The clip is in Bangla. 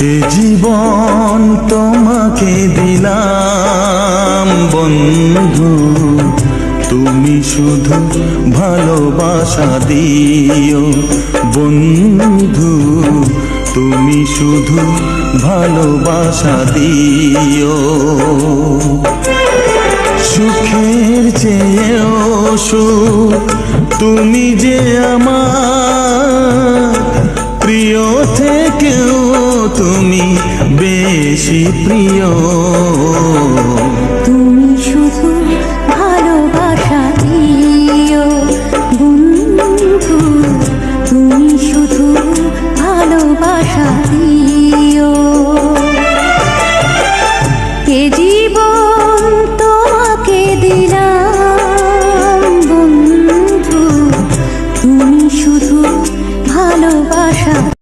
এ জীবন তোমাকে দিলাম বন্ধু, তুমি শুধু ভালোবাসা দিও বন্ধু, তুমি শুধু ভালোবাসা দিও। সুখের চেয়েও সুখ তুমি যে আমার, প্রিয় থেকেও তুমি বেশি প্রিয়।